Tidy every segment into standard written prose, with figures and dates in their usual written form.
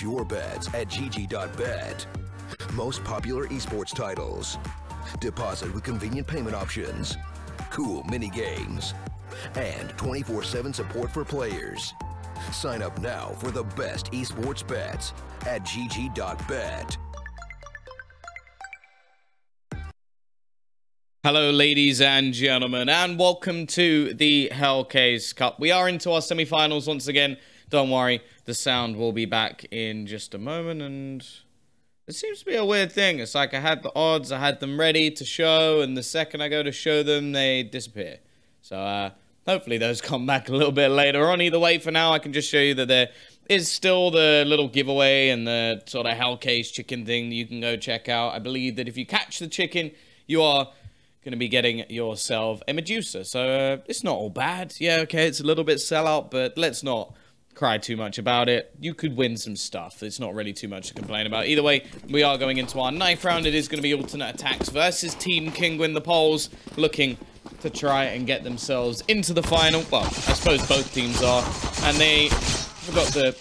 Place your bets at gg.bet. Most popular esports titles. Deposit with convenient payment options. Cool mini games. And 24/7 support for players. Sign up now for the best esports bets at gg.bet. Hello, ladies and gentlemen, and welcome to the Hellcase Cup. We are into our semi-finals once again. Don't worry, the sound will be back in just a moment, and it seems to be a weird thing. It's like I had the odds, I had them ready to show, and the second I go to show them, they disappear. So, hopefully those come back a little bit later on. Either way, for now, I can just show you that there is still the little giveaway and the sort of Hellcase chicken thing that you can go check out. I believe that if you catch the chicken, you are going to be getting yourself a Medusa. So it's not all bad. Yeah, okay, it's a little bit sellout, but let's not cry too much about it. You could win some stuff. It's not really too much to complain about. Either way, we are going into our 9th round. It is going to be alternate attacks versus Team Kinguin. The Poles looking to try and get themselves into the final. Well, I suppose both teams are. And we've got the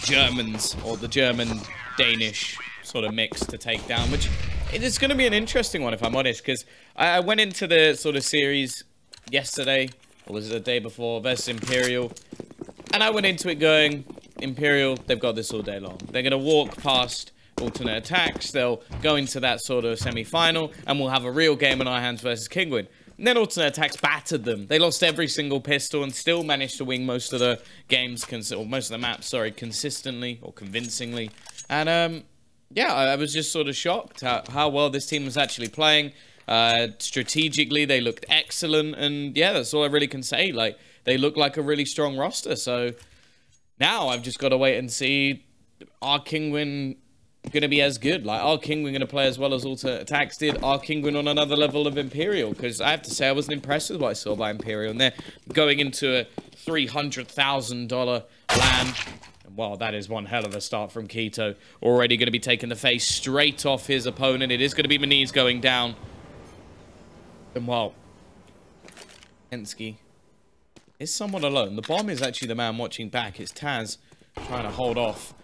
Germans, or the German-Danish sort of mix to take down, which it's going to be an interesting one, if I'm honest, because I went into the sort of series yesterday, or was it the day before, versus Imperial, and I went into it going, Imperial, they've got this all day long. They're going to walk past alternate attacks, they'll go into that sort of semi-final, and we'll have a real game in our hands versus Kinguin. And then alternate attacks battered them. They lost every single pistol and still managed to win most of the games, or most of the maps, sorry, consistently or convincingly. And, yeah, I was just sort of shocked how well this team was actually playing. Strategically, they looked excellent, and yeah, that's all I really can say. Like, they look like a really strong roster, so now I've just got to wait and see, are Kinguin going to be as good? Like, are Kinguin going to play as well as aTTaX did? Are Kinguin on another level of Imperial? Because I have to say, I wasn't impressed with what I saw by Imperial, and they're going into a $300,000 LAN. Well, that is one hell of a start from Keto. Already going to be taking the face straight off his opponent. It is going to be Maniz going down. And, well, Hensky is somewhat alone. The bomb is actually the man watching back. It's Taz trying to hold off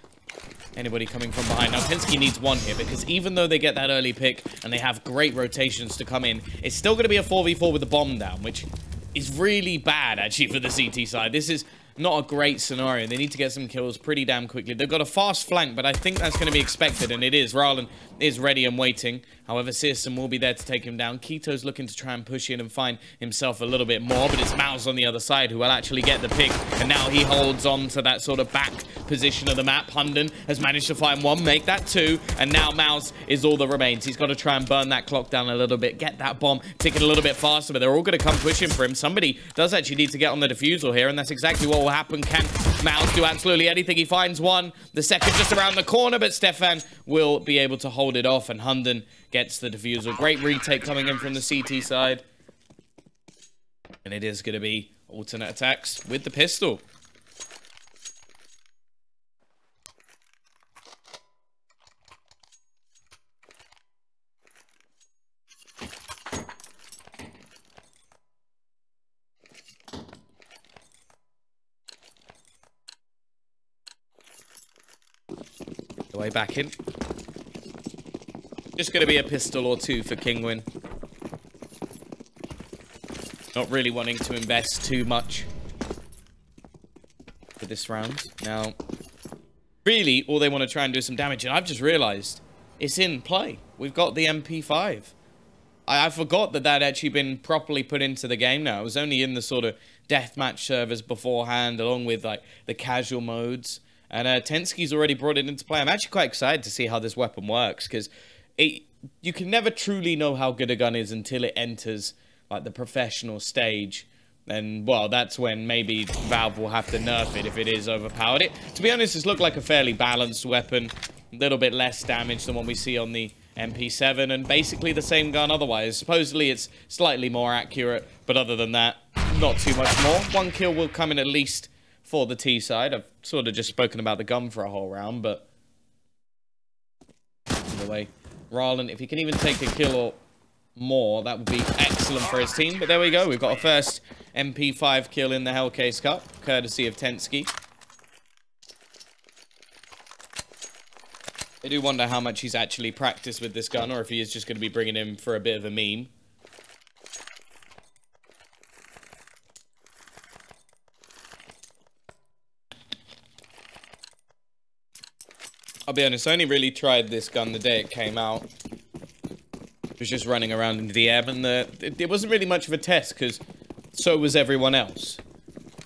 anybody coming from behind. Now, Hensky needs one here, because even though they get that early pick and they have great rotations to come in, it's still going to be a 4v4 with the bomb down, which is really bad, actually, for the CT side. This is not a great scenario. They need to get some kills pretty damn quickly. They've got a fast flank, but I think that's going to be expected, and it is. Rowland is ready and waiting. However, Searson will be there to take him down. Keto's looking to try and push in and find himself a little bit more, but it's Mouse on the other side who will actually get the pick, and now he holds on to that sort of back position of the map. Hunden has managed to find one, make that two, and now Mouse is all that remains. He's got to try and burn that clock down a little bit, get that bomb ticking a little bit faster, but they're all going to come pushing for him. Somebody does actually need to get on the defusal here, and that's exactly what will happen. Can Mouse do absolutely anything? He finds one, the second just around the corner, but Stefan will be able to hold it off, and Hunden gets the defusal. Great retake coming in from the CT side. And it is going to be alternate attacks with the pistol. The way back in. Just going to be a pistol or two for Kinguin. Not really wanting to invest too much for this round. Now, really, all they want to try and do is some damage. And I've just realized it's in play. We've got the MP5. I forgot that that had actually been properly put into the game now. It was only in the sort of deathmatch servers beforehand, along with like the casual modes. And Tensky's already brought it into play. I'm actually quite excited to see how this weapon works, because you can never truly know how good a gun is until it enters like the professional stage. And, well, that's when maybe Valve will have to nerf it if it is overpowered. To be honest, it's looked like a fairly balanced weapon. A little bit less damage than what we see on the MP7, and basically the same gun otherwise. Supposedly it's slightly more accurate, but other than that, not too much more. One kill will come in at least for the T side. I've sort of just spoken about the gun for a whole round, but anyway, Rowland, if he can even take a kill or more, that would be excellent for his team. But there we go. We've got a first MP5 kill in the Hellcase Cup, courtesy of Tensky. I do wonder how much he's actually practiced with this gun, or if he is just going to be bringing him for a bit of a meme. I'll be honest, I only really tried this gun the day it came out. It was just running around into the air, and it wasn't really much of a test, because so was everyone else.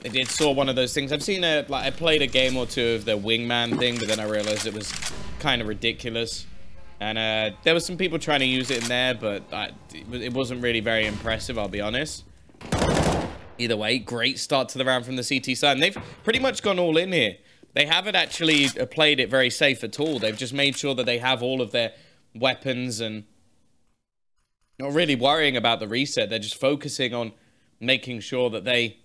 I did saw one of those things. I've seen I played a game or two of the wingman thing, but then I realized it was kind of ridiculous. And there were some people trying to use it in there, but it wasn't really very impressive, I'll be honest. Either way, great start to the round from the CT side, and they've pretty much gone all in here. They haven't actually played it very safe at all. They've just made sure that they have all of their weapons and not really worrying about the reset. They're just focusing on making sure that they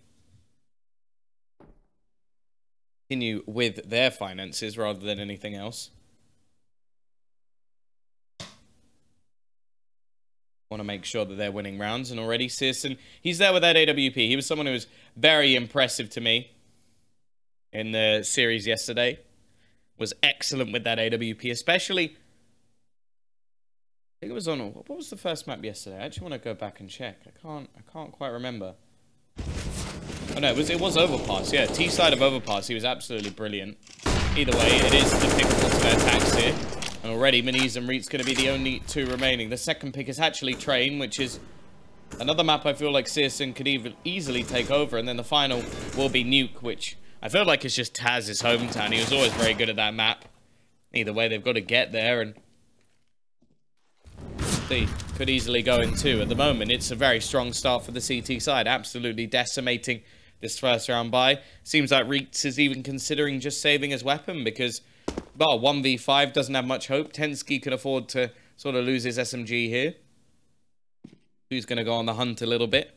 continue with their finances rather than anything else. Want to make sure that they're winning rounds, and already Searson, he's there with that AWP. He was someone who was very impressive to me in the series yesterday. Was excellent with that AWP, especially. I think it was on. What was the first map yesterday? I actually want to go back and check. I can't quite remember. Oh no, it was overpass. Yeah, T side of overpass. He was absolutely brilliant. Either way, it is the pick of their aTTaX here. And already Miniz and Reet's going to be the only two remaining. The second pick is actually Train, which is another map I feel like Searson could easily take over. And then the final will be Nuke, which I feel like it's just Taz's hometown. He was always very good at that map. Either way, they've got to get there, and they could easily go in two. At the moment, it's a very strong start for the CT side. Absolutely decimating this first round by. Seems like Reetz is even considering just saving his weapon because, well, 1v5 doesn't have much hope. Tensky can afford to sort of lose his SMG here. Who's going to go on the hunt a little bit?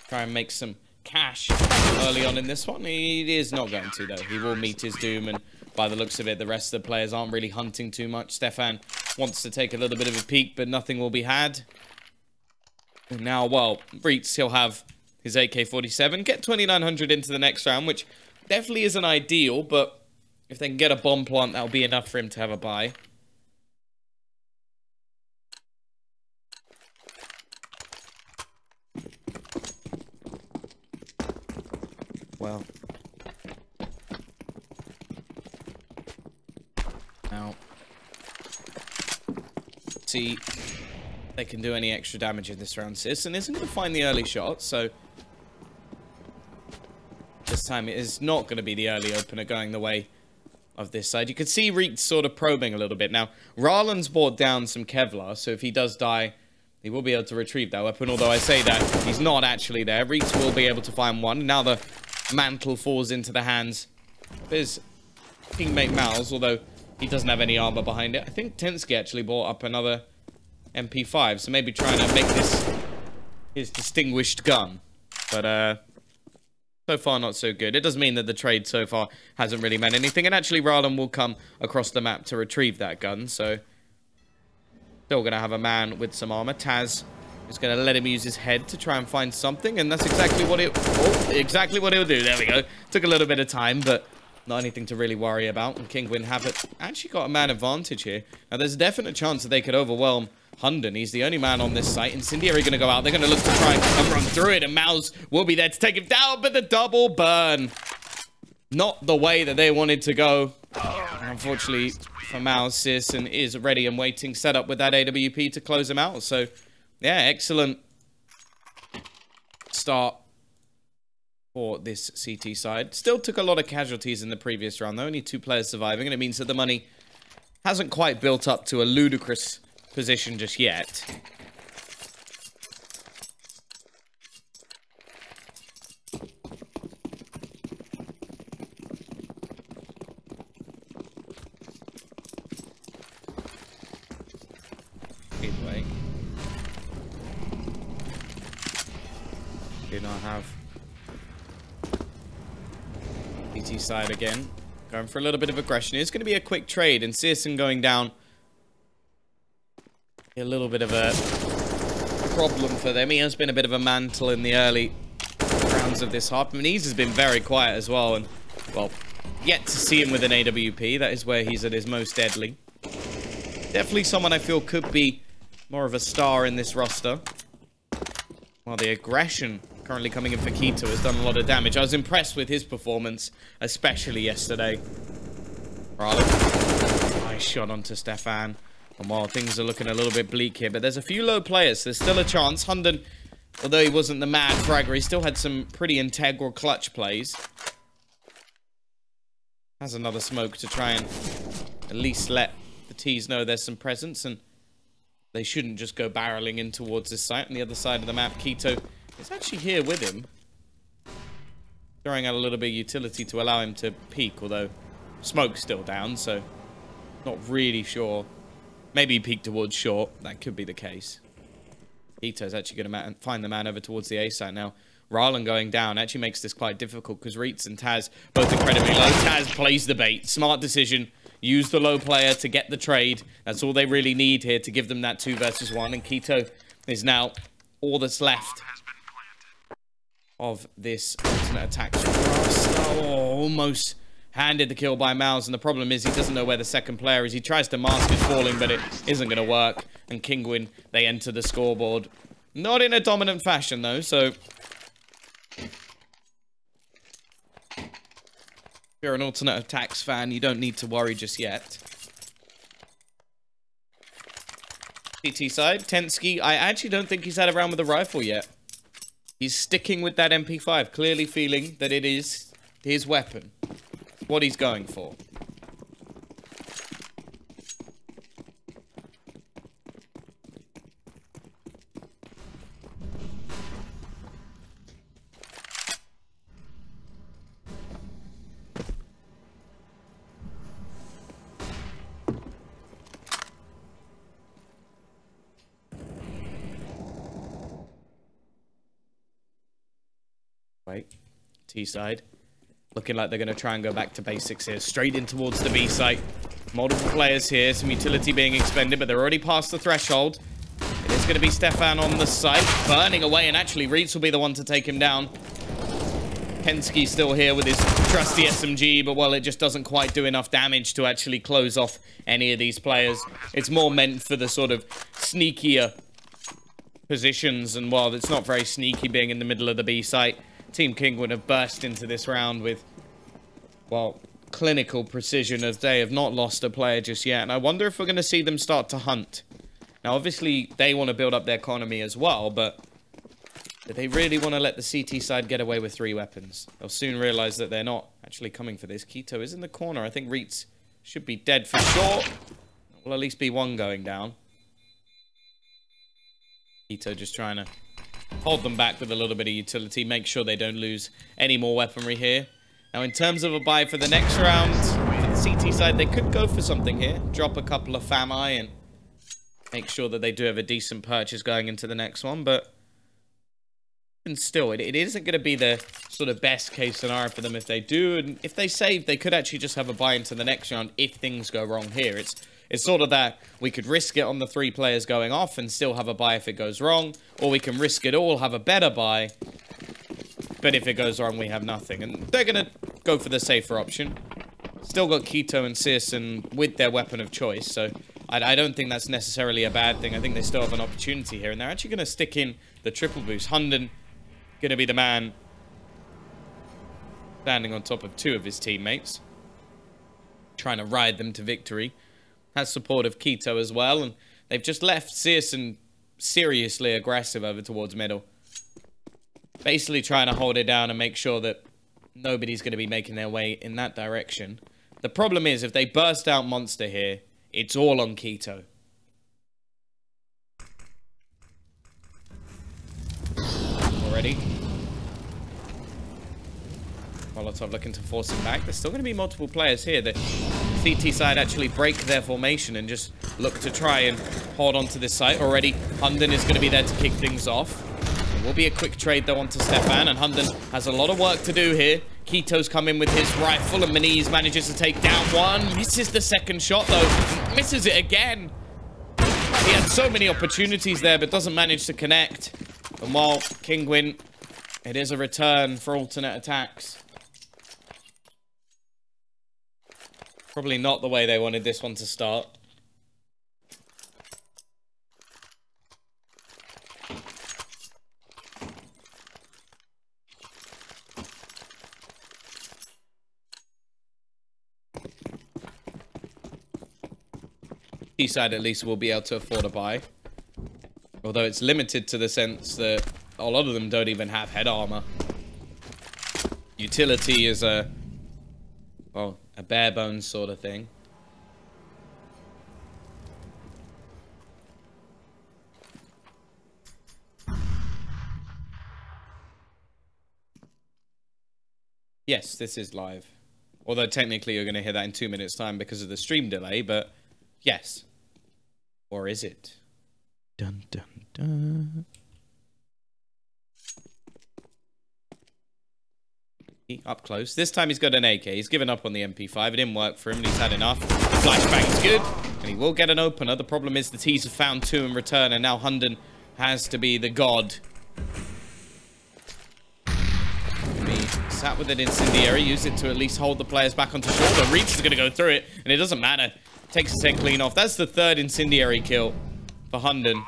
Try and make some cash early on in this one. He is not going to, though. He will meet his doom, and by the looks of it, the rest of the players aren't really hunting too much. Stefan wants to take a little bit of a peek, but nothing will be had. And now, well, Reetz, he'll have his AK-47, get 2,900 into the next round, which definitely isn't ideal, but if they can get a bomb plant, that'll be enough for him to have a buy. Well, now, see if they can do any extra damage in this round. Searson isn't going to find the early shot, so this time it is not going to be the early opener going the way of this side. You can see Reetz sort of probing a little bit. Now, Ralen's brought down some Kevlar, so if he does die, he will be able to retrieve that weapon, although I say that he's not actually there. Reetz will be able to find one. Now the mantle falls into the hands of his teammate Mouse, although he doesn't have any armor behind it. I think Tensky actually brought up another MP5, so maybe trying to make this his distinguished gun. But so far not so good. It does mean that the trade so far hasn't really meant anything, and actually Ralen will come across the map to retrieve that gun, so still going to have a man with some armor. Taz is going to let him use his head to try and find something, and that's exactly what exactly what he'll do. There we go. Took a little bit of time, but not anything to really worry about. And Kinguin have it actually got a man advantage here. Now, there's a definite chance that they could overwhelm Hunden. He's the only man on this site. Incendiary going to go out. They're going to look to try and run through it, and Mouse will be there to take him down, but the double burn. Not the way that they wanted to go. And unfortunately for Mouse, Searson is ready and waiting, set up with that AWP to close him out. So, yeah, excellent start for this CT side. Still took a lot of casualties in the previous round, though. Only 2 players surviving, and it means that the money hasn't quite built up to a ludicrous position just yet. Either way, do not have PT side again. Going for a little bit of aggression. It's going to be a quick trade, and Searson going down. A little bit of a problem for them. He has been a bit of a mantle in the early rounds of this half. Miniz has been very quiet as well, and, well, yet to see him with an AWP. That is where he's at his most deadly. Definitely someone I feel could be more of a star in this roster. While the aggression currently coming in for Keto has done a lot of damage. I was impressed with his performance, especially yesterday. Nice shot onto Stefan. And while things are looking a little bit bleak here, but there's a few low players. There's still a chance. Hunden, although he wasn't the mad fragger, he still had some pretty integral clutch plays. Has another smoke to try and at least let the T's know there's some presence, and they shouldn't just go barreling in towards this site. On the other side of the map, Keto is actually here with him, throwing out a little bit of utility to allow him to peek, although smoke's still down, so not really sure. Maybe he peeked towards short. That could be the case. Keto's actually going to find the man over towards the A site now. Rylan going down actually makes this quite difficult because Reitz and Taz both incredibly low. Taz plays the bait. Smart decision. Use the low player to get the trade. That's all they really need here to give them that 2 versus 1. And Keto is now all that's left of this alternate aTTaX. Oh, almost handed the kill by Mouse. And the problem is he doesn't know where the second player is. He tries to mask his falling, but it isn't going to work. And Kinguin, they enter the scoreboard. Not in a dominant fashion, though, so if you're an alternate aTTaX fan, you don't need to worry just yet. CT side, Tensky, I actually don't think he's had a round with a rifle yet. He's sticking with that MP5, clearly feeling that it is his weapon. What he's going for. Wait, T side. Looking like they're going to try and go back to basics here. Straight in towards the B site. Multiple players here. Some utility being expended, but they're already past the threshold. It is going to be Stefan on the site. Burning away, and actually Reitz will be the one to take him down. Penske's still here with his trusty SMG, but well, it just doesn't quite do enough damage to actually close off any of these players. It's more meant for the sort of sneakier positions, and while it's not very sneaky being in the middle of the B site, Team Kinguin have burst into this round with, well, clinical precision, as they have not lost a player just yet. And I wonder if we're going to see them start to hunt. Now, obviously, they want to build up their economy as well, but do they really want to let the CT side get away with 3 weapons? They'll soon realize that they're not actually coming for this. Keto is in the corner. I think Reitz should be dead for sure. Will at least be 1 going down. Keto just trying to hold them back with a little bit of utility. Make sure they don't lose any more weaponry here. Now, in terms of a buy for the next round, for the CT side, they could go for something here. Drop a couple of FAMI and make sure that they do have a decent purchase going into the next one. But and still, it isn't going to be the sort of best case scenario for them if they do. And if they save, they could actually just have a buy into the next round if things go wrong here. It's sort of that we could risk it on the 3 players going off and still have a buy if it goes wrong. Or we can risk it all, have a better buy. But if it goes wrong, we have nothing. And they're going to go for the safer option. Still got Keto and Searson with their weapon of choice. So I don't think that's necessarily a bad thing. I think they still have an opportunity here. And they're actually going to stick in the triple boost. Hunden going to be the man standing on top of 2 of his teammates, trying to ride them to victory. Has support of Keto as well, and they've just left Searson seriously aggressive over towards middle. Basically trying to hold it down and make sure that nobody's going to be making their way in that direction. The problem is, if they burst out Monster here, it's all on Keto. Already. Molotov looking to force him back. There's still going to be multiple players here. The CT side actually break their formation and just look to try and hold on to this site. Already, Hunden is going to be there to kick things off. It will be a quick trade, though, onto Stefan, and Hunden has a lot of work to do here. Keto's come in with his rifle, and Maniz manages to take down 1. Misses the second shot, though. Misses it again. He had so many opportunities there, but doesn't manage to connect. And while Kinguin, it is a return for alternate aTTaX. Probably not the way they wanted this one to start. T-side at least will be able to afford a buy. Although it's limited to the sense that a lot of them don't even have head armor. Utility is a bare bones sort of thing. Yes, this is live. Although technically you're going to hear that in 2 minutes time because of the stream delay, but yes. Or is it? Dun dun dun. Up close. This time he's got an AK. He's given up on the MP5. It didn't work for him. He's had enough. Flashbang's good. And he will get an opener. The problem is the T's have found two in return. And now Hunden has to be the god. Sat with an incendiary, used it to at least hold the players back onto shoulder. Reach is going to go through it, and it doesn't matter. Takes his head clean off. That's the third incendiary kill for Hunden.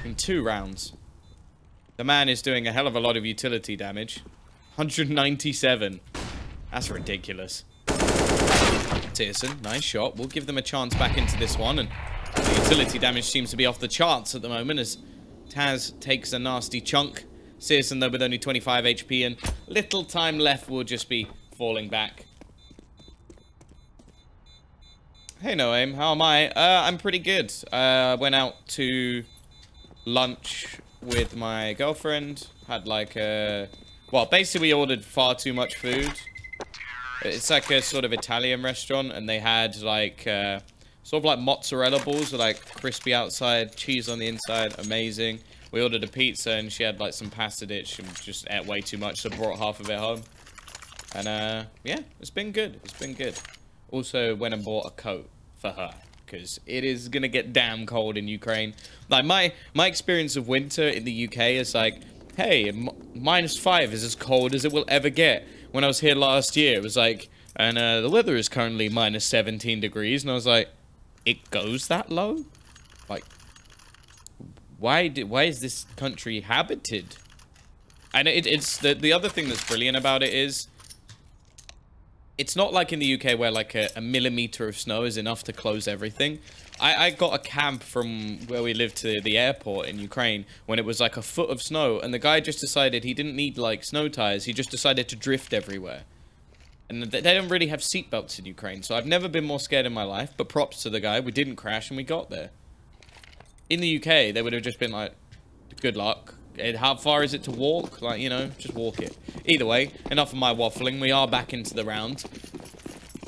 In 2 rounds. The man is doing a hell of a lot of utility damage. 197. That's ridiculous. Tearson, nice shot. We'll give them a chance back into this one, and the utility damage seems to be off the charts at the moment as Taz takes a nasty chunk. Searson, though, with only 25 HP and little time left, will just be falling back. Hey, Noaim, how am I? I'm pretty good. Went out to lunch with my girlfriend. Had like a... Well, basically we ordered far too much food. It's like a sort of Italian restaurant, and they had like... sort of like mozzarella balls with like crispy outside, cheese on the inside. Amazing. We ordered a pizza and she had like some pasta dish and just ate way too much, so brought half of it home. And yeah, it's been good. It's been good. Also went and bought a coat for her because it is gonna get damn cold in Ukraine. Like my experience of winter in the UK is like, hey, -5 is as cold as it will ever get. When I was here last year, it was like, and the weather is currently -17 degrees, and I was like, it goes that low? Like, why is this country habited? And it's the other thing that's brilliant about it is it's not like in the UK where like a millimeter of snow is enough to close everything. I got a cab from where we lived to the airport in Ukraine when it was like a foot of snow, and the guy just decided he didn't need like snow tires. He just decided to drift everywhere. And they don't really have seatbelts in Ukraine, so I've never been more scared in my life. But props to the guy. We didn't crash and we got there. In the UK, they would have just been like, good luck. How far is it to walk? Like, you know, just walk it. Either way, enough of my waffling. We are back into the round.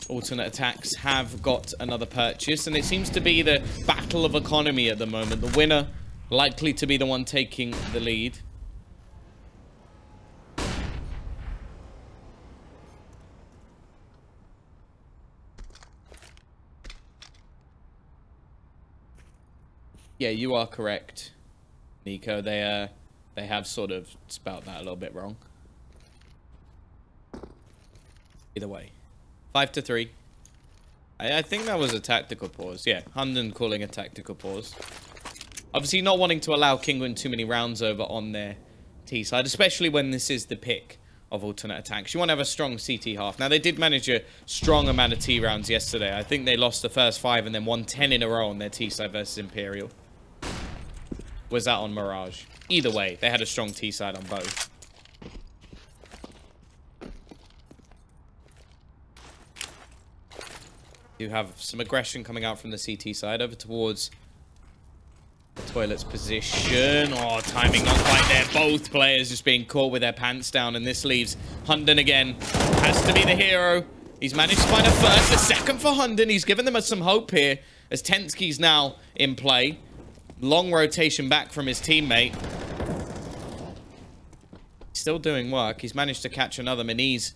Alternate aTTaX have got another purchase, and it seems to be the battle of economy at the moment. The winner likely to be the one taking the lead. Yeah, you are correct, Nico. They have sort of spelt that a little bit wrong. Either way, 5-3. I think that was a tactical pause. Yeah, Hunden calling a tactical pause. Obviously not wanting to allow Kinguin too many rounds over on their T side, especially when this is the pick of alternate aTTaX. You want to have a strong CT half. Now, they did manage a strong amount of T rounds yesterday. I think they lost the first 5 and then won 10 in a row on their T side versus Imperial. Was that on Mirage? Either way, they had a strong T side on both. You have some aggression coming out from the CT side over towards the toilet's position. Oh, timing not quite there. Both players just being caught with their pants down, and this leaves Hunden again. Has to be the hero. He's managed to find a first, a second for Hunden. He's given them some hope here as Tensky's now in play. Long rotation back from his teammate. Still doing work. He's managed to catch another Meniz.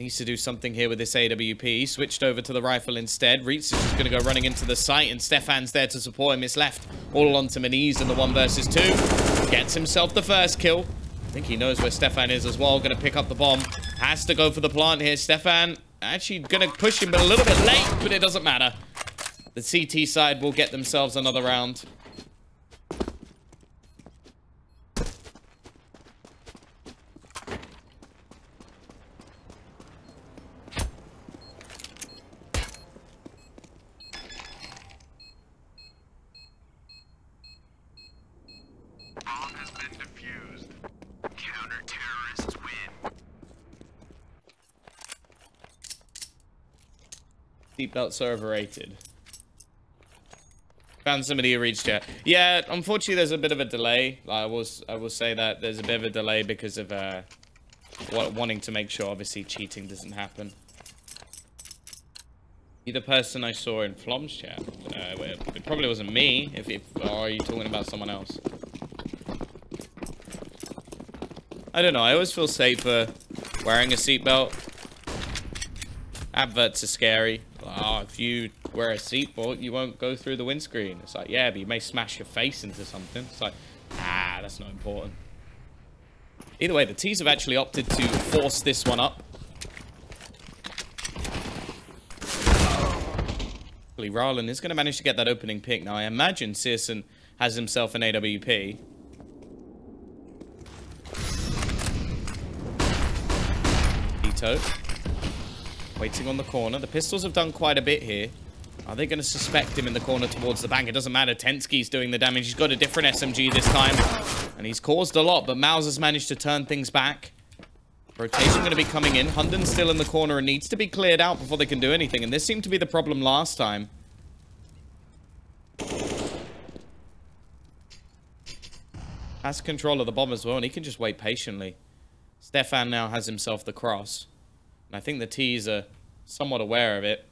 Needs to do something here with this AWP. He switched over to the rifle instead. Reitz is just going to go running into the site, and Stefan's there to support him. It's left all onto Meniz in the 1 versus 2. Gets himself the first kill. I think he knows where Stefan is as well. Going to pick up the bomb. Has to go for the plant here. Stefan actually going to push him, but a little bit late, but it doesn't matter. The CT side will get themselves another round. has been defused. Counter-terrorists win. Seatbelts are overrated. Found somebody who reached it. Yeah, unfortunately, there's a bit of a delay. I will say that there's a bit of a delay because of wanting to make sure, obviously, cheating doesn't happen. You're the person I saw in Flom's chat. It probably wasn't me. Or are you talking about someone else? I don't know. I always feel safer wearing a seatbelt. Adverts are scary. Oh, if you wear a seatbelt, you won't go through the windscreen. It's like, yeah, but you may smash your face into something. It's like, that's not important. Either way, the T's have actually opted to force this one up. Rowland is going to manage to get that opening pick. Now, I imagine Searson has himself an AWP. Ito. Waiting on the corner. The pistols have done quite a bit here. Are they going to suspect him in the corner towards the bank? It doesn't matter. Tensky's doing the damage. He's got a different SMG this time. And he's caused a lot, but Mouse has managed to turn things back. Rotation going to be coming in. Hunden's still in the corner and needs to be cleared out before they can do anything. And this seemed to be the problem last time. Has control of the bomb as well, and he can just wait patiently. Stefan now has himself the cross. And I think the T's are somewhat aware of it.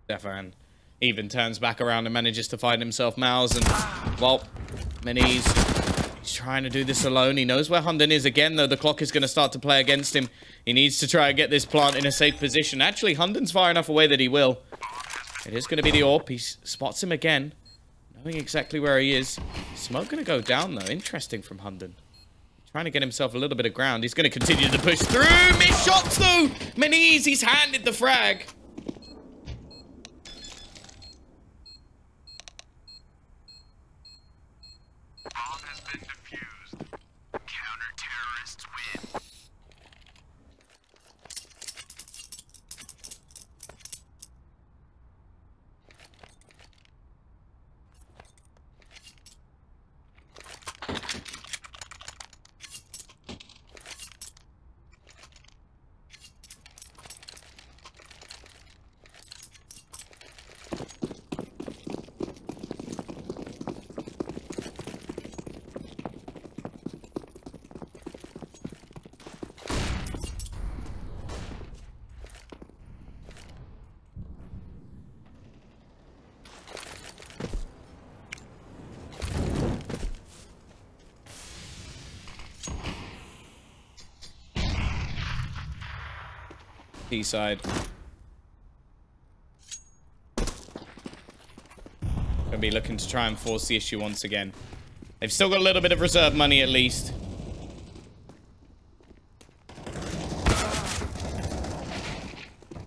Stefan even turns back around and manages to find himself Mouse, and, well, Minis, he's trying to do this alone. He knows where Hunden is again, though the clock is going to start to play against him. He needs to try and get this plant in a safe position. Actually, Hunden's far enough away that he will. It is going to be the AWP. He spots him again, knowing exactly where he is. Smoke going to go down, though. Interesting from Hunden. Trying to get himself a little bit of ground. He's going to continue to push through. Missed shots, though. Minis, he's handed the frag. Side. Gonna be looking to try and force the issue once again. They've still got a little bit of reserve money at least.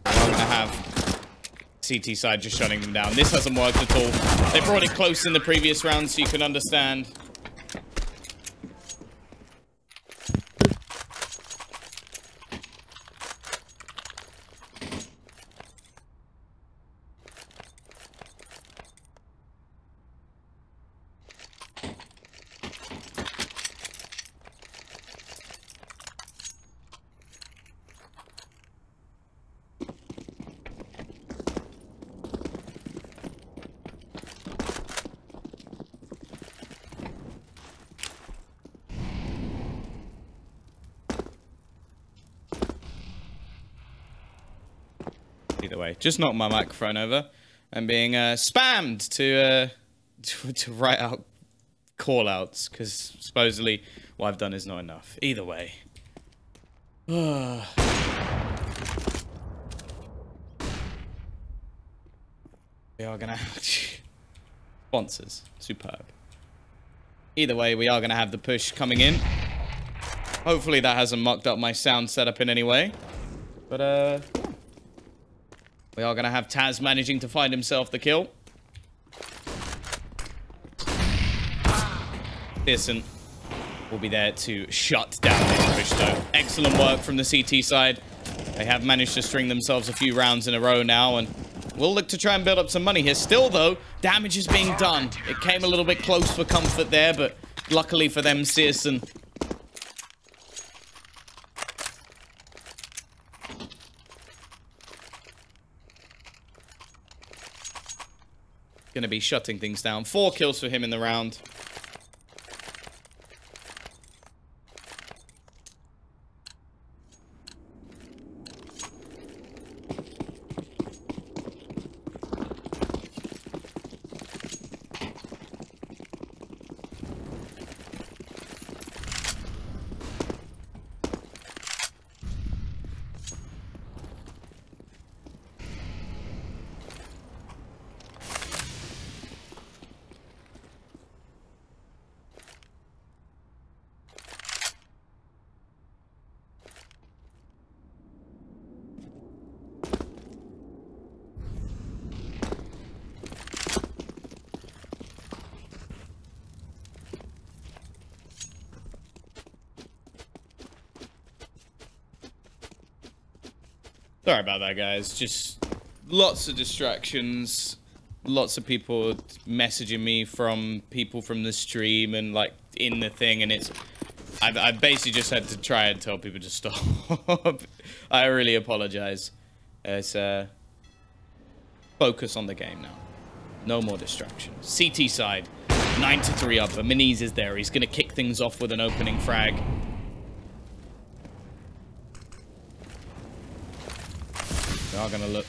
I'm gonna have CT side just shutting them down. This hasn't worked at all. They brought it close in the previous round, so you can understand. Either way, just knocked my microphone over and being spammed to write out call-outs because supposedly what I've done is not enough. Either way. We are gonna have sponsors. Superb. Either way, we are gonna have the push coming in. Hopefully that hasn't mucked up my sound setup in any way. But We are going to have Taz managing to find himself the kill. Pearson will be there to shut down this push, though. Excellent work from the CT side. They have managed to string themselves a few rounds in a row now, and we'll look to try and build up some money here. Still, though, damage is being done. It came a little bit close for comfort there, but luckily for them, Searson going to be shutting things down. 4 kills for him in the round. Sorry about that, guys. Just lots of distractions. Lots of people messaging me from people from the stream and, like, in the thing. And it's... I've basically just had to try and tell people to stop. I really apologize. It's, focus on the game now. No more distractions. CT side. 9-3 up. Miniz is there. He's going to kick things off with an opening frag. We are going to look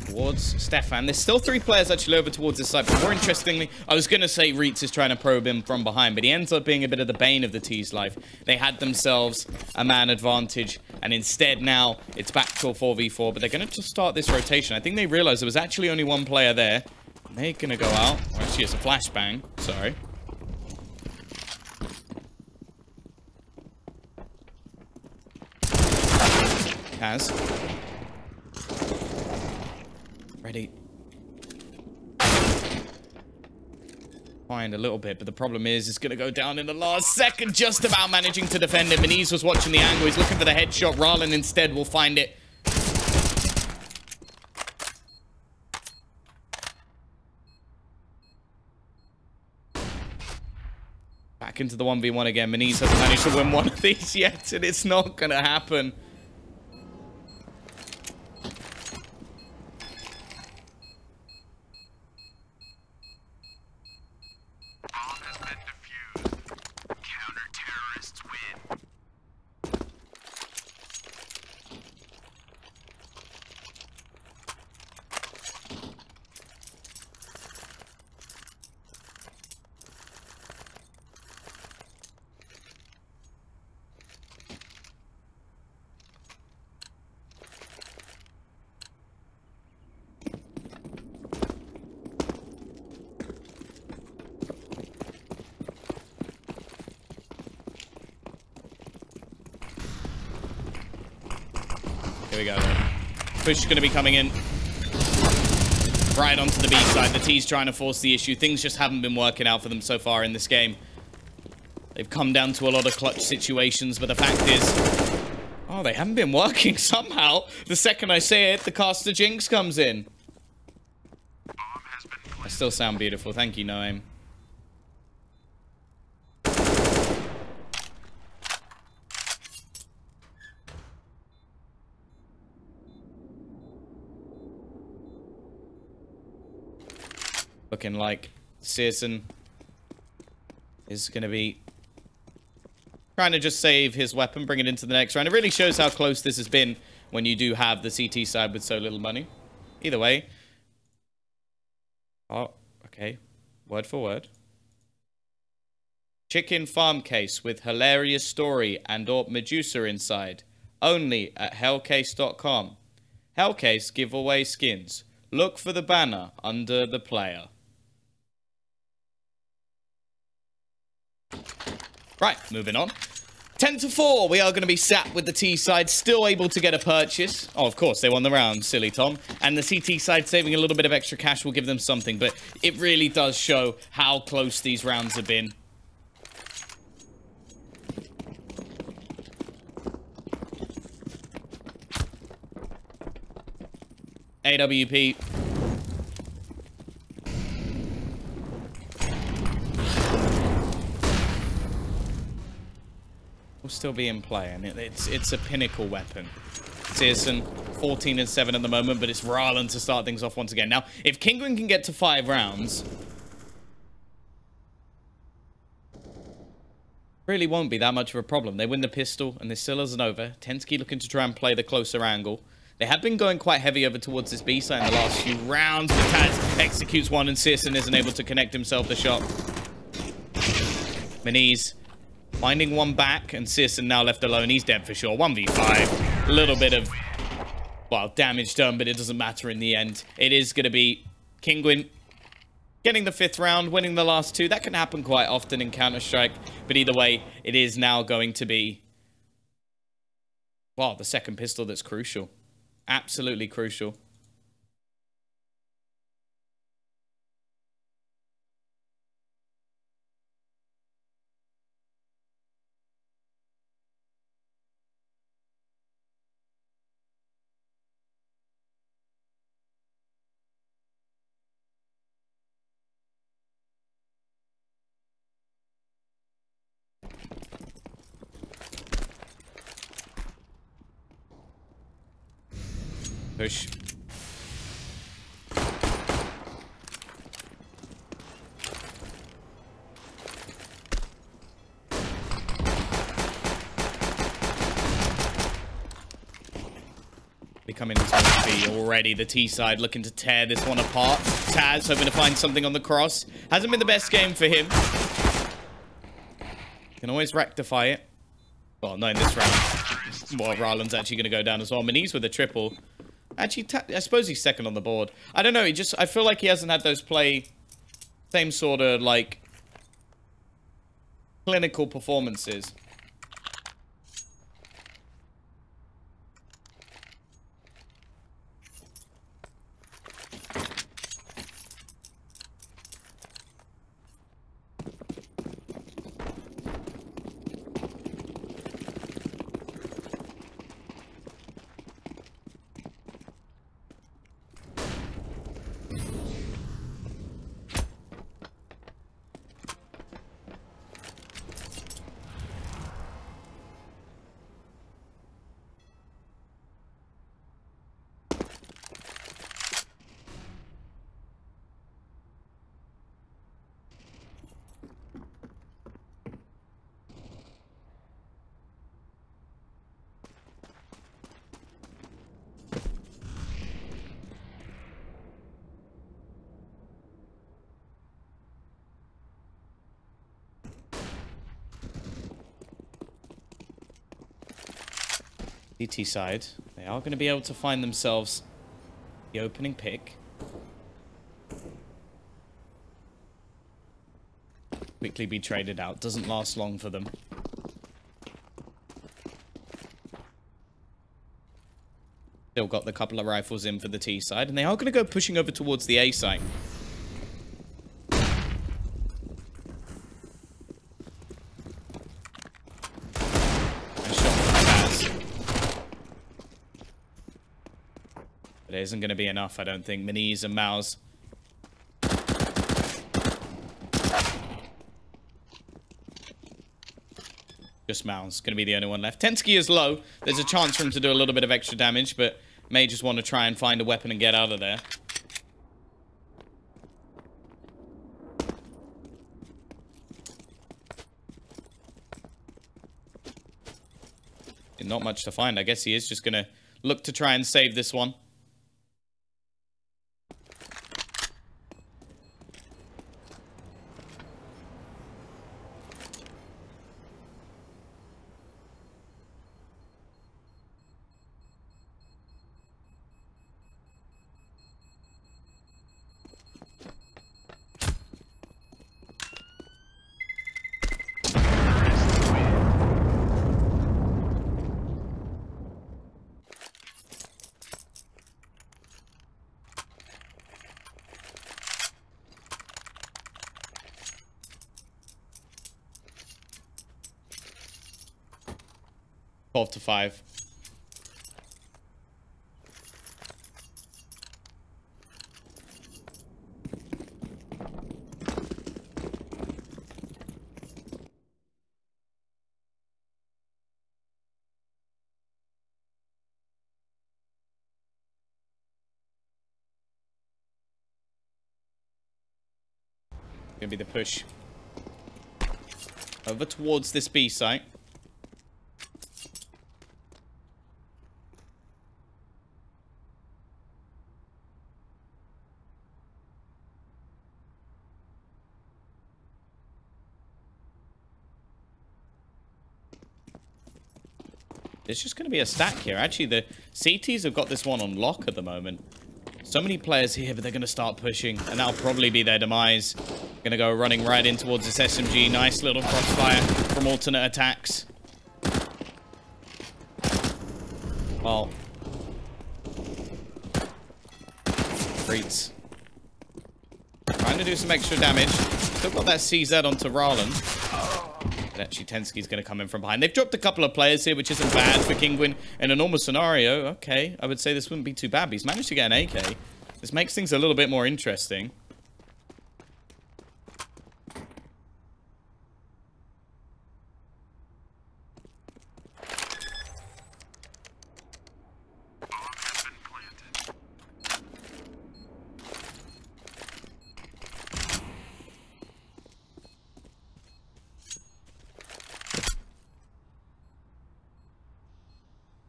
towards Stefan. There's still 3 players actually over towards this side, but more interestingly, I was going to say Reitz is trying to probe him from behind, but he ends up being a bit of the bane of the T's life. They had themselves a man advantage, and instead now it's back to a 4v4, but they're going to just start this rotation. I think they realized there was actually only 1 player there. They're going to go out. Well, actually, it's a flashbang. Sorry. Has. Ready. Find a little bit, but the problem is it's going to go down in the last second, just about managing to defend it. Miniz was watching the angle. He's looking for the headshot. Ralin instead will find it. Back into the 1v1 again. Miniz hasn't managed to win one of these yet, and it's not going to happen. Here we go. Push is going to be coming in. Right onto the B side. The T's trying to force the issue. Things just haven't been working out for them so far in this game. They've come down to a lot of clutch situations, but the fact is... Oh, they haven't been working somehow. The second I say it, the caster Jinx comes in. I still sound beautiful. Thank you, Noam. Looking like Searson is going to be trying to just save his weapon, bring it into the next round. It really shows how close this has been when you do have the CT side with so little money. Either way. Oh, okay. Word for word. Chicken farm case with hilarious story and or Medusa inside. Only at Hellcase.com. Hellcase giveaway skins. Look for the banner under the player. Right, moving on. 10-4, we are going to be sat with the T side, still able to get a purchase. Oh, of course, they won the round, silly Tom. And the CT side saving a little bit of extra cash will give them something, but it really does show how close these rounds have been. AWP. Still be in play, and it's a pinnacle weapon. Searson 14-7 at the moment, but it's Rarlan to start things off once again. Now, if Kinguin can get to 5 rounds, really won't be that much of a problem. They win the pistol, and this still isn't over. Tensky looking to try and play the closer angle. They have been going quite heavy over towards this B side in the last few rounds, but Taz executes one, and Searson isn't able to connect himself the shot. Maniz finding one back, and Searson now left alone. He's dead for sure. 1v5. A little bit of, well, damage done, but it doesn't matter in the end. It is going to be Kinguin getting the 5th round, winning the last 2. That can happen quite often in Counter-Strike, but either way, it is now going to be, well, the second pistol that's crucial. Absolutely crucial. Push. They come into B already. The T side looking to tear this one apart. Taz hoping to find something on the cross. Hasn't been the best game for him. Can always rectify it. Well, not in this round. Well, Rarlan's actually going to go down as well. Maniz with a triple. Actually, I suppose he's second on the board. I don't know. I feel like he hasn't had those same sort of, like, clinical performances. DT side, they are going to be able to find themselves the opening pick. Quickly be traded out. Doesn't last long for them. Still got the couple of rifles in for the T side, and they are going to go pushing over towards the A site. But it isn't going to be enough, I don't think. Maniz and Maus. Just Maus. Going to be the only one left. Tensky is low. There's a chance for him to do a little bit of extra damage, but may just want to try and find a weapon and get out of there. Not much to find. I guess he is just going to look to try and save this one. 12 to 5. Gonna be the push over towards this B site. There's just going to be a stack here. Actually, the CTs have got this one on lock at the moment. So many players here, but they're going to start pushing, and that'll probably be their demise. Going to go running right in towards this SMG. Nice little crossfire from alternate aTTaX. Well, Freaks trying to do some extra damage. Still got that CZ onto Rarland. But actually, Tensky's going to come in from behind. They've dropped a couple of players here, which isn't bad for Kinguin. In a normal scenario, okay, I would say this wouldn't be too bad. But he's managed to get an AK. This makes things a little bit more interesting.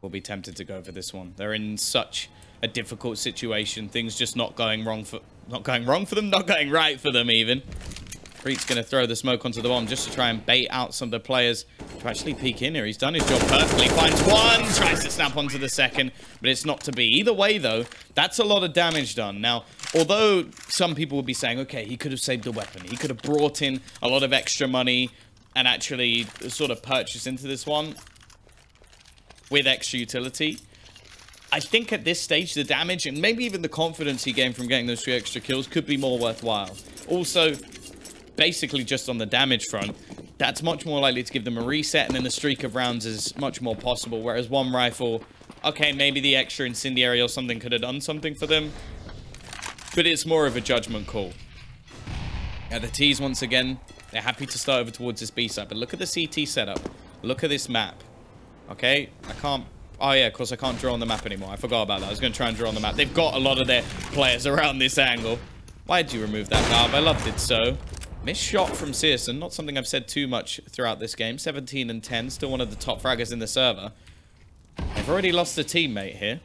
Will be tempted to go for this one. They're in such a difficult situation. Things just not going right for them even. Freak's going to throw the smoke onto the bomb just to try and bait out some of the players to actually peek in here. He's done his job perfectly. Finds one, tries to snap onto the second, but it's not to be. Either way, though, that's a lot of damage done. Now, although some people would be saying, okay, he could have saved the weapon. He could have brought in a lot of extra money and actually sort of purchased into this one with extra utility. I think at this stage, the damage and maybe even the confidence he gained from getting those 3 extra kills could be more worthwhile. Also, basically just on the damage front, that's much more likely to give them a reset, and then the streak of rounds is much more possible. Whereas one rifle, okay, maybe the extra incendiary or something could have done something for them, but it's more of a judgment call. Now the T's, once again, they're happy to start over towards this B side, but look at the CT setup. Look at this map. Okay, I can't... Oh, yeah, of course, I can't draw on the map anymore. I forgot about that. I was going to try and draw on the map. They've got a lot of their players around this angle. Why did you remove that valve? I loved it so. Missed shot from Searson. Not something I've said too much throughout this game. 17 and 10. Still one of the top fraggers in the server. They've already lost a teammate here.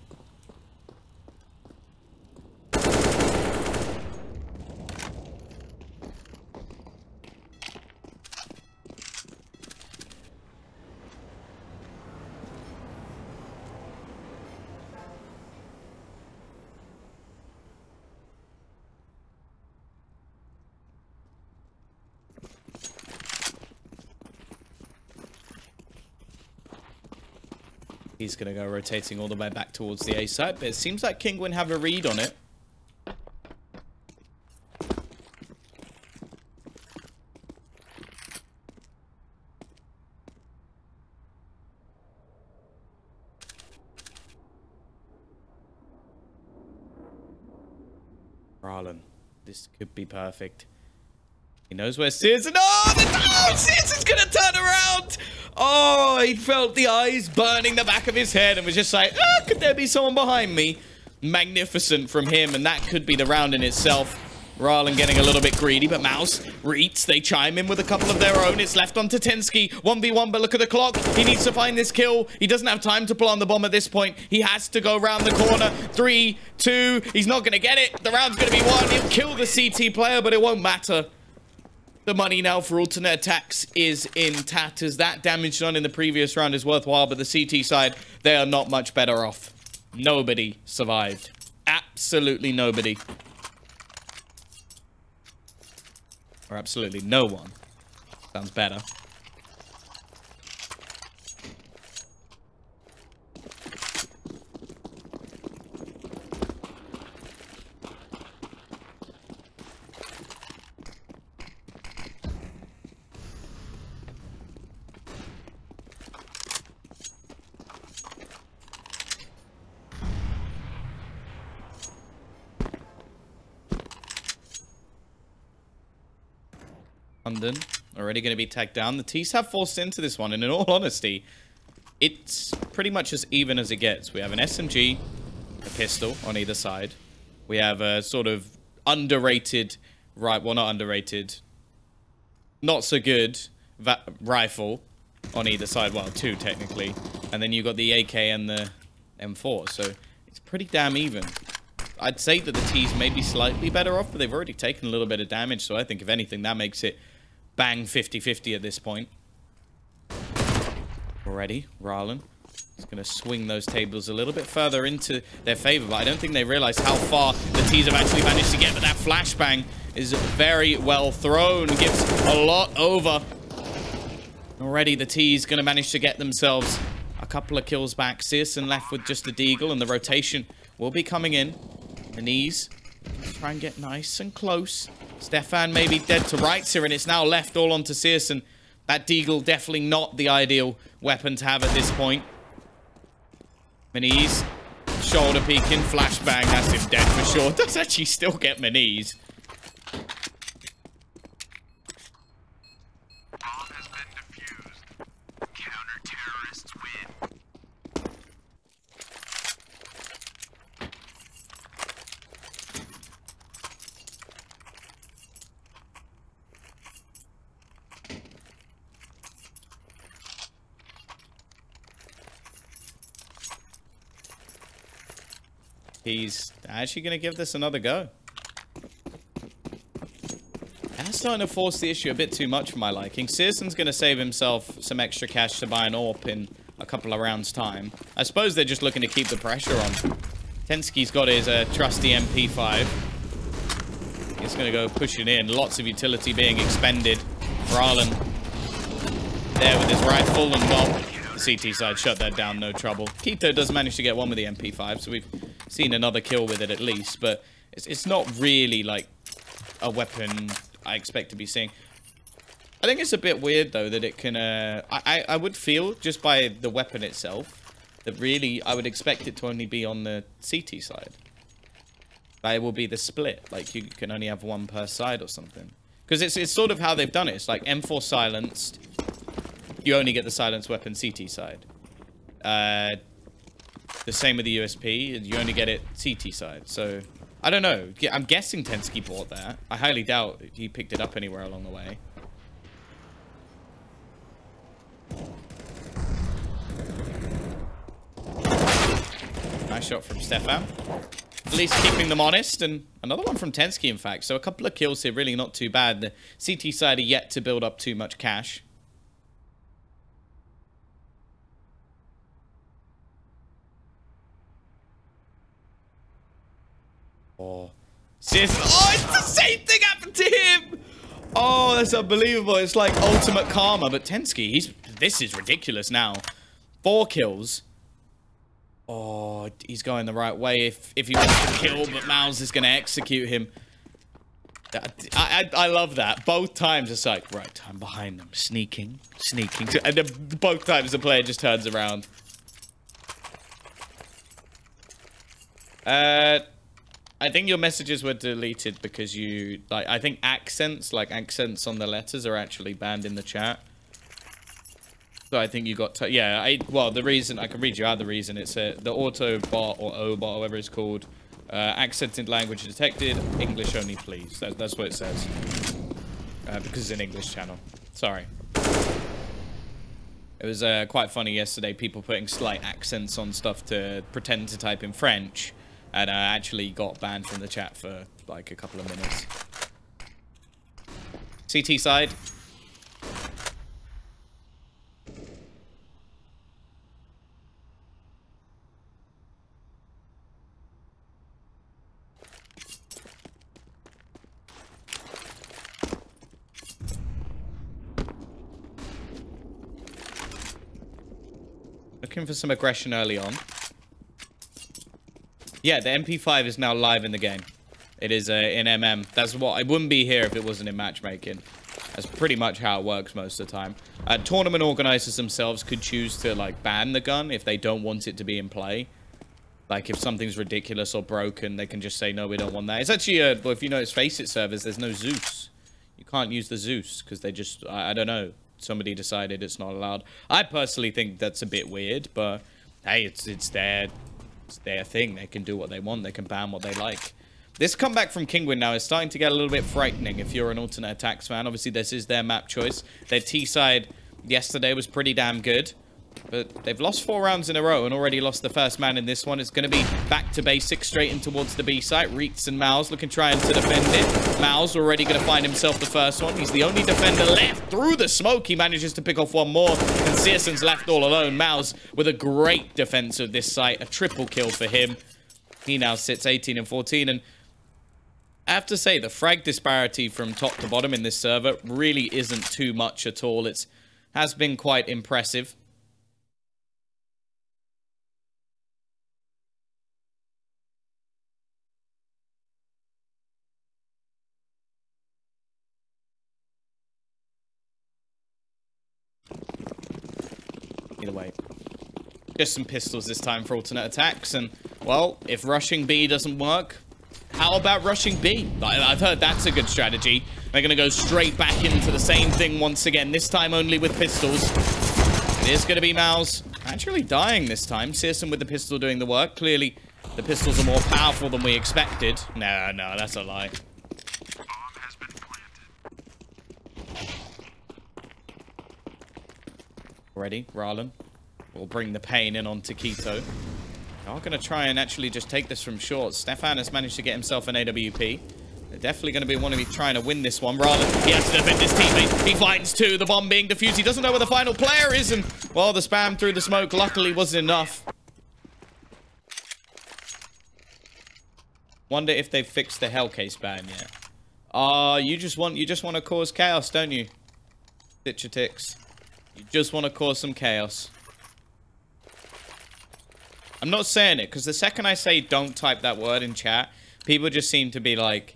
He's going to go rotating all the way back towards the A site, but it seems like Kinguin have a read on it. Rarland, this could be perfect. He knows where Sears and Sears is gonna turn around. Oh, he felt the eyes burning the back of his head and was just like, could there be someone behind me? Magnificent from him, and that could be the round in itself. Rarland getting a little bit greedy, but Mouse, Reets, they chime in with a couple of their own. It's left on to Tensky. 1v1, but look at the clock. He needs to find this kill. He doesn't have time to plant the bomb at this point. He has to go around the corner. 3, 2, he's not gonna get it. The round's gonna be won. He'll kill the CT player, but it won't matter. The money now for alternate aTTaX is in tatters. That damage done in the previous round is worthwhile, but the CT side, they are not much better off. Nobody survived. Absolutely nobody. Or absolutely no one. Sounds better. London already going to be tagged down. The T's have forced into this one, and in all honesty, it's pretty much as even as it gets. We have an SMG, a pistol on either side. We have a sort of underrated, well, not underrated, not so good rifle on either side. Well, two technically. And then you've got the AK and the M4. So it's pretty damn even. I'd say that the T's may be slightly better off, but they've already taken a little bit of damage. So I think, if anything, that makes it bang 50-50 at this point. Already, Rallen is going to swing those tables a little bit further into their favor, but I don't think they realize how far the T's have actually managed to get. But that flashbang is very well thrown, gives a lot over. Already the T's going to manage to get themselves a couple of kills back. Searson left with just the deagle, and the rotation will be coming in. The knees try and get nice and close. Stefan may be dead to rights here, and it's now left all onto Searson. That deagle definitely not the ideal weapon to have at this point. Maniz, shoulder peeking, flashbang, that's him dead for sure. Does actually still get Maniz. Bomb has been defused. Counter-terrorists win. He's actually going to give this another go. That's starting to force the issue a bit too much for my liking. Searson's going to save himself some extra cash to buy an AWP in a couple of rounds' time. I suppose they're just looking to keep the pressure on. Tensky's got his trusty MP5. He's going to go push it in. Lots of utility being expended. Rallen there with his rifle, and well, the CT side shut that down, no trouble. Keto does manage to get one with the MP5, so we've seen another kill with it at least, but it's not really like a weapon I expect to be seeing. I think it's a bit weird though that it can I would feel just by the weapon itself that really I would expect it to only be on the CT side. That it will be the split, like you can only have one per side or something, because it's sort of how they've done it. It's like M4 silenced, you only get the silenced weapon CT side. The same with the USP, you only get it CT side. So, I don't know. I'm guessing Tensky bought that. I highly doubt he picked it up anywhere along the way. Nice shot from Stefan. At least keeping them honest. And another one from Tensky, in fact. So, a couple of kills here, really not too bad. The CT side are yet to build up too much cash. Oh, seriously. Oh, it's the same thing happened to him. Oh, that's unbelievable. It's like ultimate karma. But Tensky, this is ridiculous now. 4 kills. Oh, he's going the right way if he wants to kill, but Mouse is going to execute him. I love that. Both times it's like, right, I'm behind them. Sneaking. And then both times the player just turns around. I think your messages were deleted because you, like, I think accents on the letters are actually banned in the chat. So I think you got, well, the reason, I can read you out the reason. It's the auto bot or O-bot, whatever it's called. Accented language detected, English only please. That's what it says. Because it's an English channel. Sorry. It was quite funny yesterday, people putting slight accents on stuff to pretend to type in French. And I actually got banned from the chat for like a couple of minutes. CT side. Looking for some aggression early on. Yeah, the MP5 is now live in the game. It is in MM. That's what, I wouldn't be here if it wasn't in matchmaking. That's pretty much how it works most of the time. Tournament organizers themselves could choose to like ban the gun if they don't want it to be in play. Like if something's ridiculous or broken, they can just say, no, we don't want that. It's actually, well, if you notice Faceit servers, there's no Zeus. You You can't use the Zeus because they just, I don't know. Somebody decided it's not allowed. I personally think that's a bit weird, but hey, it's their thing. They can do what they want. They can ban what they like. This comeback from Kinguin now is starting to get a little bit frightening if you're an alternate aTTaX fan. Obviously, this is their map choice. Their T side yesterday was pretty damn good. But they've lost 4 rounds in a row and already lost the first man in this one. It's going to be back to basics, straight in towards the B site. Reeks and Maus looking trying to defend it. Maus already going to find himself the first one. He's the only defender left. Through the smoke, he manages to pick off one more. And Searson's left all alone. Maus with a great defense of this site. A triple kill for him. He now sits 18 and 14. And I have to say, the frag disparity from top to bottom in this server really isn't too much at all. It has been quite impressive. Either way, just some pistols this time for alternate aTTaX. And, well, if rushing B doesn't work, how about rushing B? I've heard that's a good strategy. They're going to go straight back into the same thing once again, this time only with pistols. It is going to be Maus actually dying this time. Searson with the pistol doing the work. Clearly, the pistols are more powerful than we expected. No, that's a lie. Bomb has been planted. Ready, Ralen will bring the pain in on Taquito. They're going to try and actually just take this from short. Stefan has managed to get himself an AWP. They're definitely going to be one of you trying to win this one. Ralen, he has to defend his teammate. He finds 2. The bomb being defused. He doesn't know where the final player is. And, well, the spam through the smoke luckily wasn't enough. Wonder if they've fixed the Hellcase ban yet. You just want to cause chaos, don't you? aTTaX. You just want to cause some chaos. I'm not saying it, because the second I say don't type that word in chat, people just seem to be like,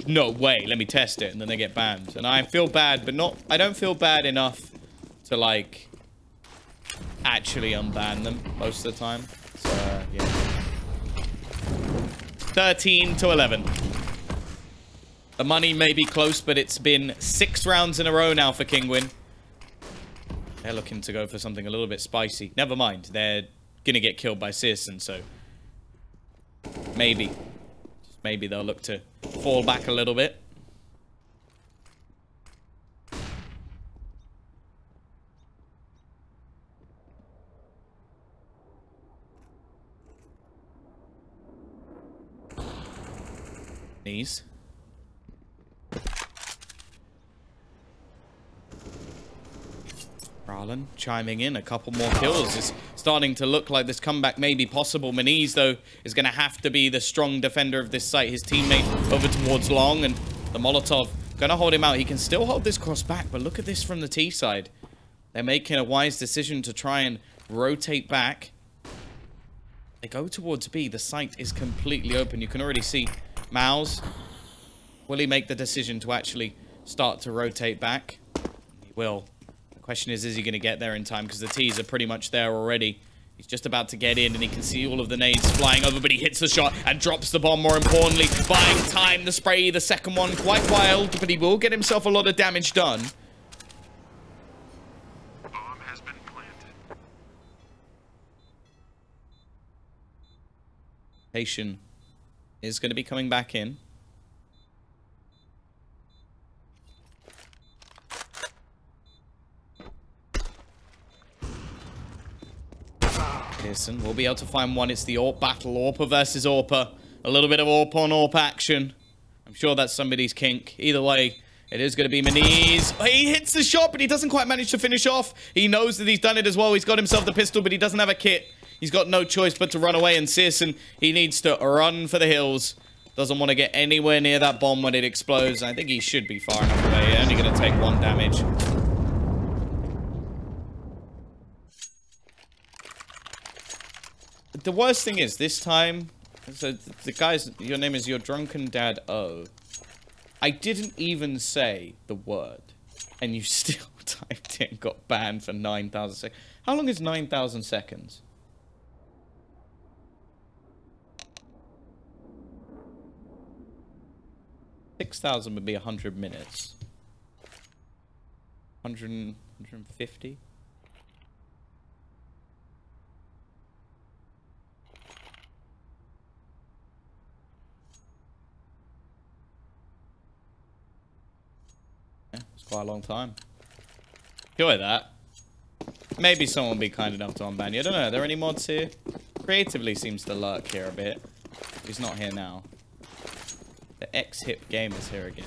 no way, let me test it, and then they get banned. And I feel bad, but not, I don't feel bad enough to, like, actually unban them most of the time. So, yeah. 13 to 11. The money may be close, but it's been 6 rounds in a row now for Kinguin. They're looking to go for something a little bit spicy. Never mind. They're going to get killed by Searson, so maybe. Just maybe they'll look to fall back a little bit. Knees. Ralen chiming in, a couple more kills. It's starting to look like this comeback may be possible. Maniz, though, is going to have to be the strong defender of this site. His teammate over towards Long, and the Molotov going to hold him out. He can still hold this cross back, but look at this from the T side. They're making a wise decision to try and rotate back. They go towards B. The site is completely open. You can already see Maus. Will he make the decision to actually start to rotate back? He will. Question is he going to get there in time? Because the T's are pretty much there already. He's just about to get in, and he can see all of the nades flying over, but he hits the shot and drops the bomb, more importantly. Buying time, the spray, the second one, quite wild, but he will get himself a lot of damage done. Bomb has been planted. Haitian is going to be coming back in. Pearson will be able to find one. It's the AWP battle. AWPer versus AWPer. A little bit of AWP on AWP action. I'm sure that's somebody's kink. Either way, it is going to be Maniz. He hits the shot, but he doesn't quite manage to finish off. He knows that he's done it as well. He's got himself the pistol, but he doesn't have a kit. He's got no choice but to run away. And Searson, he needs to run for the hills. Doesn't want to get anywhere near that bomb when it explodes. I think he should be far enough away. Only going to take 1 damage. The worst thing is, this time, so the guys, your name is Your Drunken Dad O. I didn't even say the word, and you still typed in, got banned for 9,000 seconds. How long is 9,000 seconds? 6,000 would be 100 minutes. 150? Yeah, it's quite a long time. Enjoy that. Maybe someone will be kind enough to unban you. I don't know. Are there any mods here? Creatively seems to lurk here a bit. He's not here now. The X-Hip game is here again.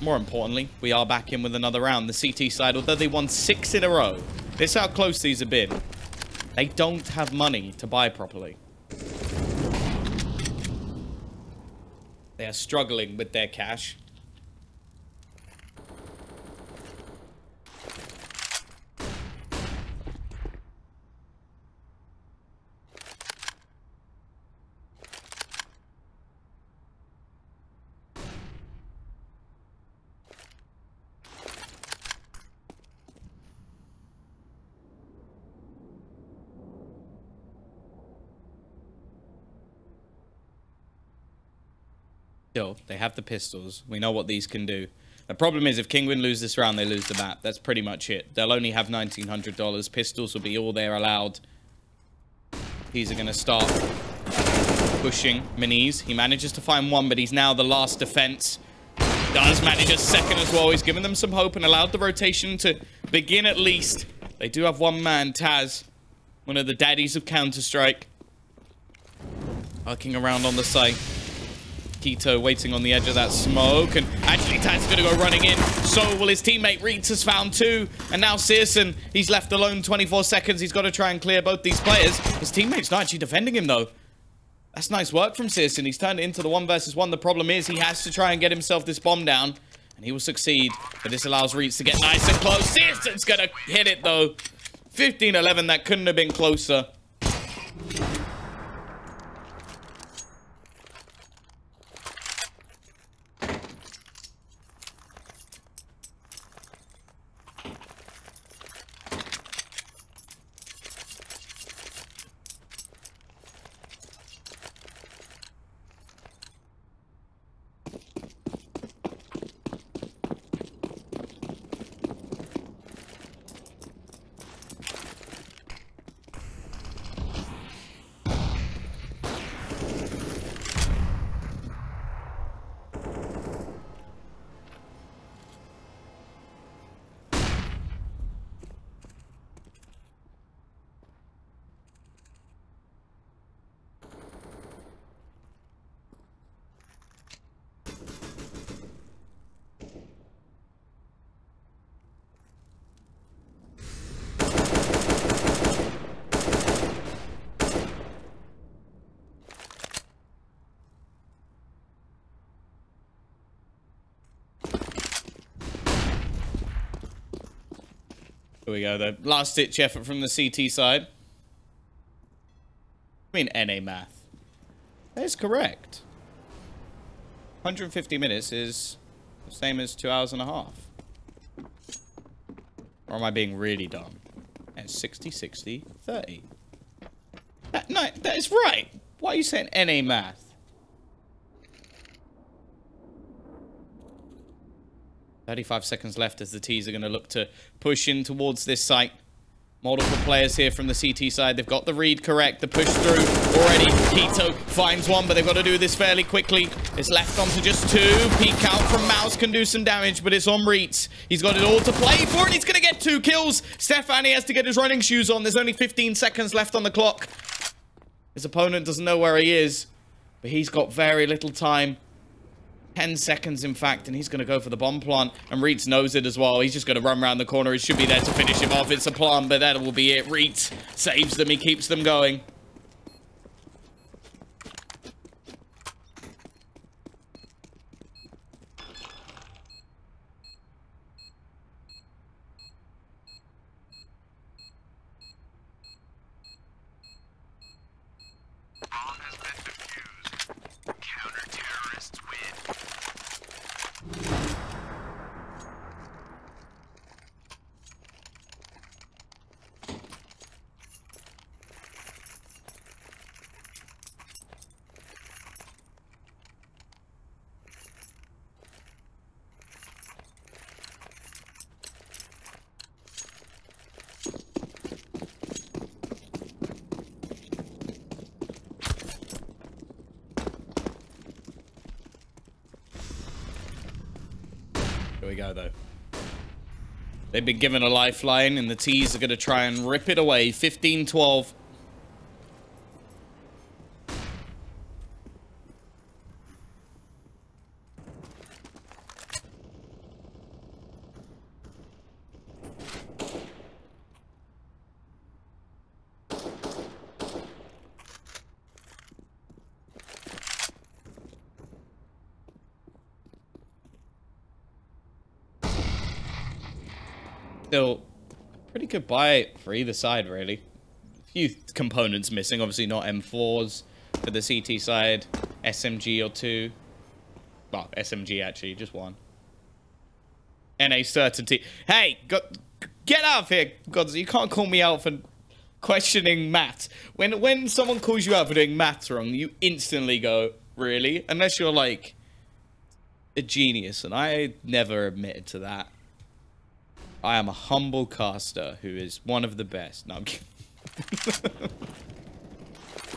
More importantly, we are back in with another round. The CT side, although they won 6 in a row, this is how close these have been. They don't have money to buy properly. They are struggling with their cash. Still, they have the pistols. We know what these can do. The problem is, if Kinguin lose this round, they lose the map. That's pretty much it. They'll only have $1,900. Pistols will be all they're allowed. These are going to start pushing minis. He manages to find one, but he's now the last defense. Does manage a second as well. He's given them some hope and allowed the rotation to begin at least. They do have one man, Taz, one of the daddies of Counter-Strike, lurking around on the site. Keto waiting on the edge of that smoke, and actually Taz is going to go running in. So will his teammate. Reeds has found 2, and now Searson, he's left alone 24 seconds. He's got to try and clear both these players. His teammate's not actually defending him, though. That's nice work from Searson. He's turned it into the 1 versus 1. The problem is he has to try and get himself this bomb down, and he will succeed, but this allows Reeds to get nice and close. Searson's going to hit it, though. 15-11, that couldn't have been closer. Here we go, the last-ditch effort from the CT side. I mean, NA math. That is correct. 150 minutes is the same as 2 hours and a half. Or am I being really dumb? It's 60, 60, 30. No, that is right. Why are you saying NA math? 35 seconds left as the T's are going to look to push in towards this site. Multiple players here from the CT side. They've got the read correct. The push through already. Keto finds one, but they've got to do this fairly quickly. It's left on to just 2. Peek out from Mouse can do some damage, but it's on Reeds. He's got it all to play for, and he's going to get 2 kills. Stefani has to get his running shoes on. There's only 15 seconds left on the clock. His opponent doesn't know where he is, but he's got very little time. 10 seconds, in fact, and he's going to go for the bomb plant. And Reeds knows it as well. He's just going to run around the corner. He should be there to finish him off. It's a plant, but that will be it. Reeds saves them. He keeps them going. Bomb has been defused. Counter-terrorists win. go, though. They've been given a lifeline, and the T's are going to try and rip it away. 15-12. Still pretty good buy for either side, really. A few components missing. Obviously not M4s for the CT side. SMG or two. Well, SMG actually, just one. NA certainty. Hey, get out of here, Gods. You can't call me out for questioning maths. When someone calls you out for doing maths wrong, you instantly go, really? Unless you're like a genius, and I never admitted to that. I am a humble caster who is one of the best. No, I'm kidding.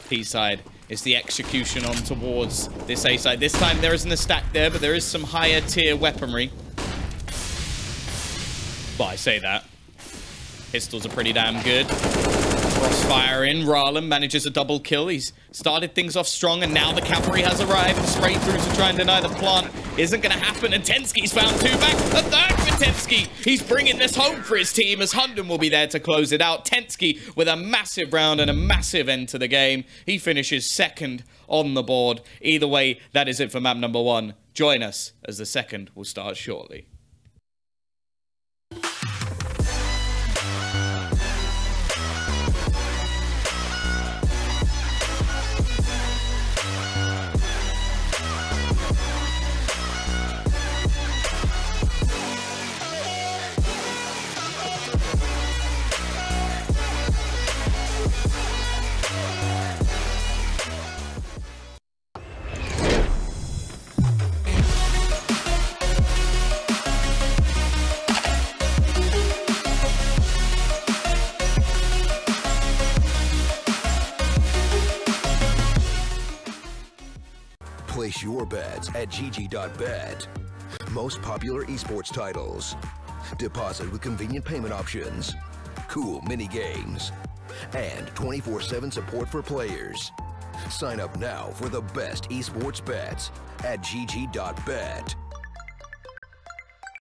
P side is the execution on towards this A side. This time there isn't a stack there, but there is some higher tier weaponry. Well, I say that. Pistols are pretty damn good. Crossfire in. Ralum manages a double kill. He's started things off strong, and now the cavalry has arrived. Straight through to try and deny the plant. Isn't going to happen, and Tensky's found two back. A third for Tensky. He's bringing this home for his team, as Hunden will be there to close it out. Tensky with a massive round and a massive end to the game. He finishes second on the board. Either way, that is it for map number 1. Join us as the second will start shortly. Place your bets at gg.bet. Most popular esports titles. Deposit with convenient payment options. Cool mini games. And 24/7 support for players. Sign up now for the best esports bets at gg.bet.